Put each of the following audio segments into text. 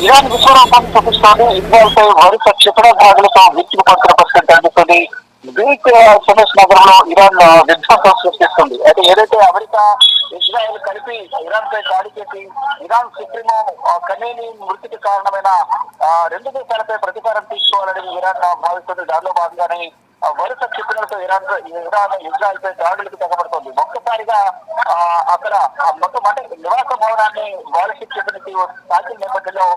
Iran విశ్వరూపాన్ని చూపిస్తోంది. Israel పై వరుస క్షిపణాస్త్రాలతో విరుచుకుపడుతున్న పరిస్థితి కనిపిస్తుంది. గ్రీక్ సెమెస్ నగరంలో ఇరాన్ విధ్వంసం సృష్టిస్తుంది. అయితే ఏదైతే అమెరికా ఇజ్రాయెల్ కలిపి ఇరాన్ పై దాడి చేసి ఇరాన్ సుప్రీమో ఖమేనీ మృతికి కారణమైన రెండు దేశాలపై ప్రతీకారం తీసుకోవాలని ఇరాన్ భావిస్తుంది. దానిలో భాగంగానే వరుస క్షిపణులతో ఇరాన్ ఇజ్రాయెల్ పై దాడులకు తెగబడుతోంది. ఒక్కసారిగా అక్కడ మొత్తం అంటే నివాస భవనాన్ని బాలిస్టిక్ క్షిపణికి తాకిన నేపథ్యంలో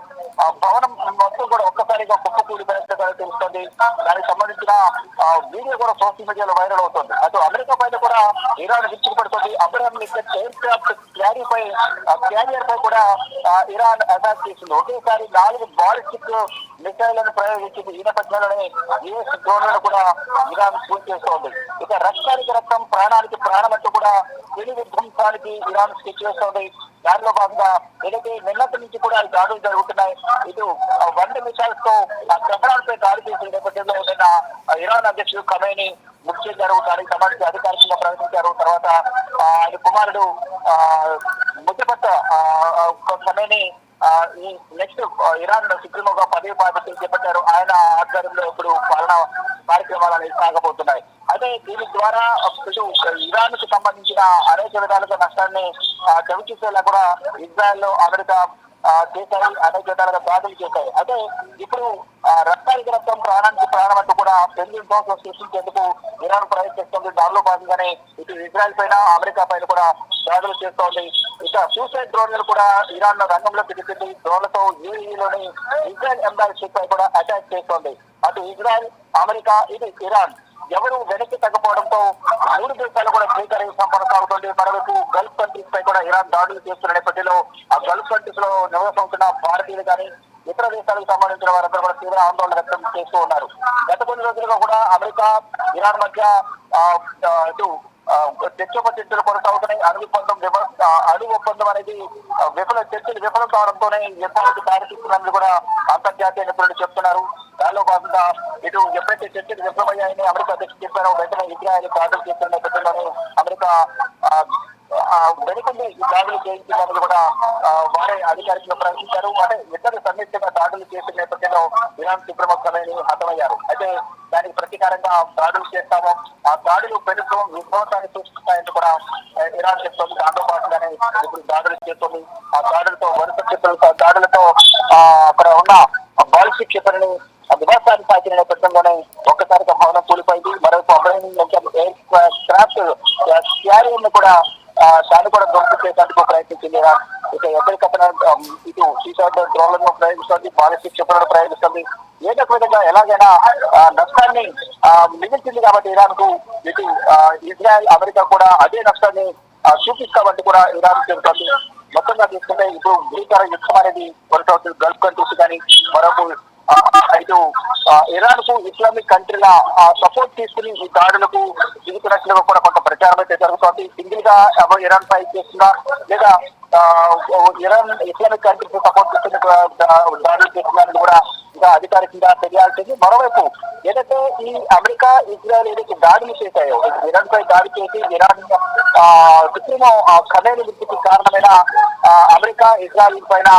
భవనం మొత్తం కూడా ఒక్కసారిగా కుప్పకూలిపోయినట్టు తెలుస్తుంది. దానికి సంబంధించిన వీడియో కూడా సోషల్ మీడియాలో వైరల్ అవుతుంది. అటు అమెరికా పైన కూడా ఇరాన్ విరుచుకుపడుతుంది. అబ్రహం ఎయిర్ క్రాఫ్ట్ క్యారియర్ పై కూడా ఇరాన్ అటాక్ చేసింది. ఒకేసారి 4 బాలిస్టిక్ మిసైళ్లను ప్రయోగించింది. ఈ నేపథ్యంలోనే యుఎస్ డ్రోన్లను కూడా ఇరాన్ పూర్తి చేస్తోంది. ఇక రక్తానికి రక్తం, ప్రాణానికి ప్రాణం అంటూ కూడా పెను విధ్వంసానికి ఇరాన్ స్కెచ్ చేస్తోంది. దానిలో భాగంగా ఏదైతే నిన్నటి నుంచి కూడా ఈ దాడులు జరుగుతున్నాయి. ఇటు 100 మిసైల్స్ తో క్షిపణాలపై దాడి చేసిన నేపథ్యంలో ఏదైనా ఇరాన్ అధ్యక్షుడు ఖమేనీ మృతి చెందారు. దానికి సంబంధించి అధికారికంగా ప్రకటించారు. తర్వాత ఆయన కుమారుడు ముద్దపట్ట ఖమేనీ ఈ నెక్స్ట్ ఇరాన్ సుప్రీమోగా పదవి బాధ్యతలు చేపట్టారు. ఆయన ఆధ్వర్యంలో ఇప్పుడు పాలనా కార్యక్రమాలు సాగబోతున్నాయి. అయితే దీని ద్వారా ఇరాన్ కు సంబంధించిన అనేక విధాలుగా నష్టాన్ని చవిచూసేలా కూడా ఇజ్రాయెల్ అమెరికా చేశాయి. అనేక విధాలుగా దాడులు చేశాయి. అయితే ఇప్పుడు రక్తానికి రక్తం, ప్రాణానికి ప్రాణం అంటూ కూడా పెళ్లి విధ్వంసం సృష్టించేందుకు ఇరాన్ ప్రయత్నిస్తుంది. దానిలో భాగంగానే ఇటు ఇజ్రాయెల్ పైన అమెరికా పైన కూడా దాడులు చేస్తోంది. ఇక సూసైడ్ డ్రోన్లను కూడా ఇరాన్ రంగంలోకి దిగుతుంది. డ్రోన్లతో యూఏఈలోని ఇజ్రాయెల్ ఎంబాసీ పై కూడా అటాక్ చేస్తోంది. అటు ఇజ్రాయెల్, అమెరికా, ఇది ఇరాన్ ఎవరు వెనక్కి తగ్గపోవడంతో 3 దేశాలు కూడా భీకరయుద్ధం కొనసాగుతుంది. మరోవైపు గల్ఫ్ కంట్రీస్ పై కూడా ఇరాన్ దాడులు చేస్తున్న నేపథ్యంలో ఆ గల్ఫ్ కంట్రీస్ లో నివసిస్తున్న భారతీయులు కానీ ఇతర దేశాలకు సంబంధించిన వారందరూ కూడా తీవ్ర ఆందోళన వ్యక్తం చేస్తూ ఉన్నారు. గత కొన్ని రోజులుగా కూడా అమెరికా, ఇరాన్ మధ్య ఇటు చర్చలు కొనసాగుతున్నాయి. అణు ఒప్పందం అనేది చర్చలు విఫలం కావడంతోనే యుద్ధానికి దారితీస్తున్నది కూడా అంతర్జాతీయ నిపుణులు చెప్తున్నారు. దానిలో భాగంగా ఇటు ఎప్పుడైతే చర్చలు విఫలమయ్యాయని అమెరికా అధ్యక్షుడు చెప్పారో వెంటనే ఇజ్రాయెల్ దాడులు చేస్తున్న నేపథ్యంలోనే అమెరికా వెనుకండి ఈ దాడులు చేయించిందని కూడా వారే అధికారికంగా ప్రకటించారు. అంటే ఇద్దరు సంయుక్తంగా దాడులు చేసిన నేపథ్యంలో ఇరాన్ సుప్రీమో ఖమేనీ హతమయ్యారు. అయితే దానికి ప్రతీకారంగా దాడులు చేస్తాము, ఆ దాడులు పెరుగుతూ విధ్వంసాన్ని సృష్టిస్తాయని కూడా ఇరాన్ చెప్తోంది. దాంతో పాటుగానే ఇప్పుడు దాడులు చేస్తుంది. ఆ దాడులతో వరుస దాడులతో అక్కడ ఉన్న బాలిస్టిక్ క్షిపణిని నివాసాన్ని తాకిన నేపథ్యంలోనే ఒక్కసారిగా భవనం కూలిపోయింది. మరోవైపు అబ్రహం ఎయిర్ క్రాఫ్ట్ క్యారియర్ ను కూడా దాన్ని కూడా ధ్వంసం చేసేందుకు ప్రయత్నించింది ఇరాన్. ఇక ఎక్కడికక్కడ ఇటు సూసైడ్ డ్రోన్లను ప్రయోగిస్తుంది, బాలిస్టిక్ క్షిపణులను ప్రయోగిస్తుంది. ఏదో విధంగా ఎలాగైనా నష్టాన్ని మిగిల్చింది కాబట్టి ఇరాన్ కు ఇటు ఇజ్రాయెల్, అమెరికా కూడా అదే నష్టాన్ని చూపిస్తామంటూ కూడా ఇరాన్ చెబుతోంది. మొత్తంగా తీసుకుంటే ఇప్పుడు భీకర యుద్ధం అనేది కొనసాగుతుంది. గల్ఫ్ కంట్రీస్ కానీ మరొక ఇటు ఇరాన్ కు ఇస్లామిక్ కంట్రీల సపోర్ట్ తీసుకుని ఈ దాడులకు దిగుతున్నట్లుగా కూడా కొంత ప్రచారం అయితే జరుగుతోంది. సింగిల్ గా ఇరాన్ పై చేస్తున్నా లేదా ఇరాన్ ఇస్లామిక్ కంట్రీస్ సపోర్ట్ తీసుకుని దాడులు చేస్తున్నారని కూడా ఇంకా అధికారికంగా తెలియాల్సింది. మరోవైపు ఏదైతే ఈ అమెరికా, ఇజ్రాయెల్ ఏదైతే దాడులు చేశాయో ఇరాన్ పై దాడి చేసి ఇరాన్ సుప్రీమో ఖమేనీ మృతికి కారణమైన అమెరికా, ఇజ్రాయెల్ పైన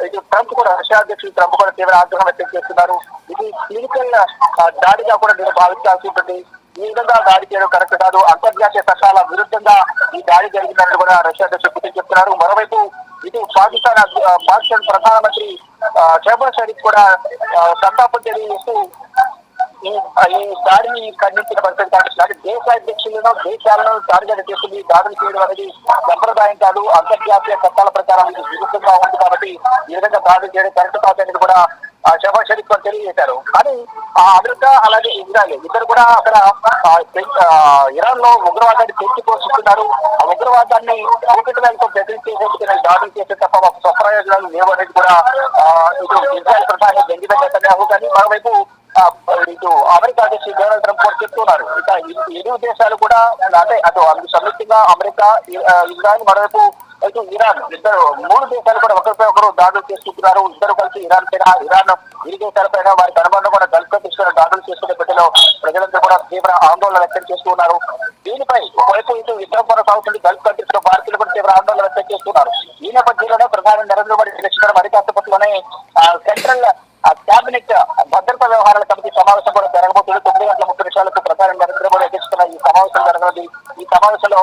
ఇటు ట్రంప్ కూడా, రష్యా అధ్యక్షుడు ట్రంప్ కూడా తీవ్ర ఆగ్రహం వ్యక్తం చేస్తున్నారు. ఇది క్లినికల్ దాడిగా కూడా నేను భావించాల్సి ఉంటుంది. ఈ విధంగా దాడి చేయడం కరెక్ట్ కాదు, అంతర్జాతీయ చట్టాల విరుద్ధంగా ఈ దాడి జరిగిందని కూడా రష్యా అధ్యక్షుడు పుతిన్ చెప్తున్నారు. మరోవైపు ఇటు పాకిస్తాన్ ప్రధానమంత్రి షహబాజ్ షరీఫ్ కూడా సంతాపం తెలియజేస్తూ ఈ దాడిని ఖండించిన పరిస్థితి కనిపిస్తుంది. దేశాధ్యక్షులను, దేశాలను టార్గెట్ చేస్తుంది దాడులు చేయడం అనేది సంప్రదాయం కాదు, అంతర్జాతీయ చట్టాల ప్రకారం ఇది విరుద్ధంగా ఉంది. కాబట్టి ఈ విధంగా దాడులు చేయడం కరెక్ట్ కాదని కూడా షహబాజ్ షరీఫ్ తెలియజేశారు. కానీ అమెరికా అలాగే ఇజ్రాయెల్ ఇద్దరు కూడా అక్కడ ఇరాన్ లో ఉగ్రవాదాన్ని పెంచి పోషిస్తున్నారు. ఆ ఉగ్రవాదాన్ని కూకటివేలతో బెదిరించేందుకు దాడులు చేసే తప్ప స్వప్రయోజనాలు లేవు అనేది కూడా ఇటు ఇజ్రాయెల్ ప్రధాని బెంజమిన్ నెతన్యాహు కానీ మరోవైపు ఇటు అమెరికా అధ్యక్షుడు డొనాల్డ్ ట్రంప్ కూడా చెప్తున్నారు. ఇక ఇరు దేశాలు కూడా అంటే అటు సంయుక్తంగా అమెరికా, ఇజ్రాయెల్ మరోవైపు అయితే ఇరాన్ ఇద్దరు 3 దేశాలు కూడా ఒకరిపై ఒకరు దాడులు చేసుకుంటున్నారు. ఇద్దరు కలిసి ఇరాన్ ఇరు దేశాలపైన వారికి అనుబంధం కూడా గల్ఫ్ తీసుకున్న దాడులు చేసుకునే బిడ్డలో ప్రజలందరూ కూడా తీవ్ర ఆందోళన వ్యక్తం చేస్తున్నారు. దీనిపై ఒకవైపు ఇటు యుద్ధం కొనసాగుతుంది. గల్ఫ్ కంట్రీస్ లో భారతీయులు కూడా తీవ్ర ఆందోళన వ్యక్తం చేస్తున్నారు. ఈ నేపథ్యంలోనే ప్రధాని నరేంద్ర మోడీ అధ్యక్షతన అమెరికాలోనే సెంట్రల్ కేబినెట్ భద్రతా వ్యవహారాల కమిటీ సమావేశం కూడా జరగబోతుంది. 9:30 ప్రధాని నరేంద్ర మోడీ అధ్యక్షతన ఈ సమావేశం జరగనుంది. ఈ సమావేశంలో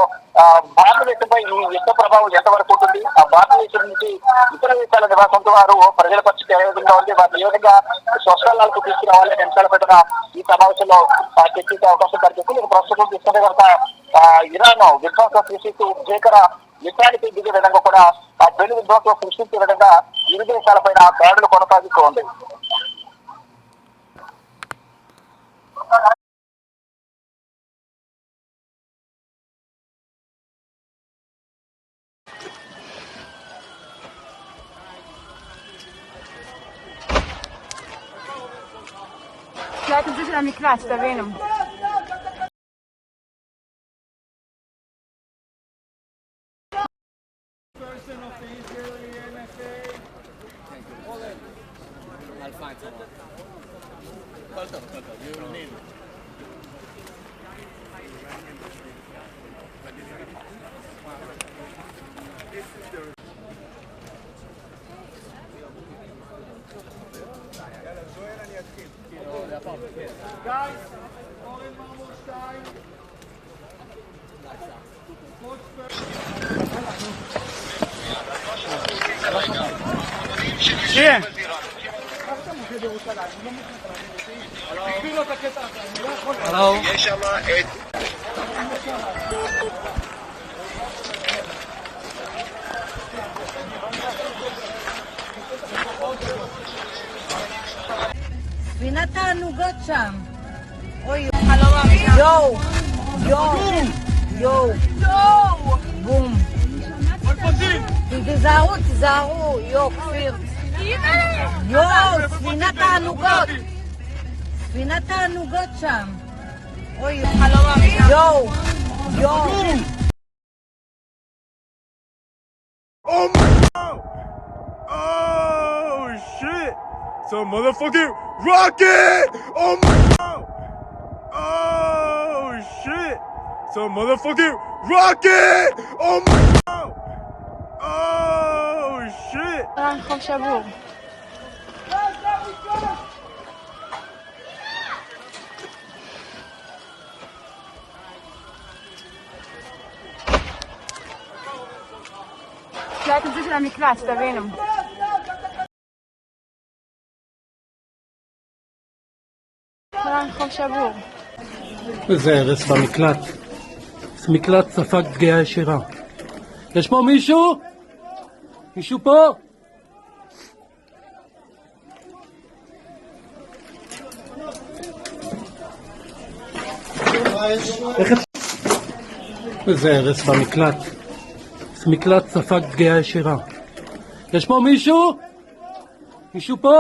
భారతదేశంపై ఈ యుద్ధ ప్రభావం ఎంతవరకు ఉంటుంది, ఆ భారతదేశం నుంచి ఇతర దేశాల నివాసంతో వారు ప్రజల పరిస్థితి ఏ విధంగా ఉంది, వారిని ఏ విధంగా స్వస్థలాలకు తీసుకురావాలి అనే అంశాలపైన ఈ సమావేశంలో చర్చించే అవకాశం కనిపిస్తుంది. ప్రస్తుతం తీసుకుంటే కనుక ఇరాన్ విధ్వంసం సృష్టిస్తూ భీకర యుద్ధానికి దిగే విధంగా కూడా ఆ పెను విధ్వంసం సృష్టించే విధంగా ఇరు దేశాలపైన దాడులు కొనసాగిస్తూ ఉంది. Leute sich an die Klasse, da wählen. I'll find someone. You need it. Guys, Oren Marmorstein. כן. יש שם את... ספינת הענוגות שם. אוי, חלום האמינה. יואו, יואו, יואו, בום. תיזהרו, תיזהרו, יואו, כפיר. יואו, ספינת הענוגות. ספינת הענוגות שם. אוי, חלום האמינה. יואו, יואו. Oh shit! Some motherfucking rocket! Oh my god! Oh shit! Some motherfucking rocket! Oh my god! Oh shit! רחוב שבור. Leute sich an die Klasse, da wählen. רחוב שבור. זה הרס במקלט. מקלט ספג פגיעה ישירה. יש פה מישהו? מישהו פה? זה הרס במקלט. מקלט ספג פגיעה ישירה. יש פה מישהו? מישהו פה?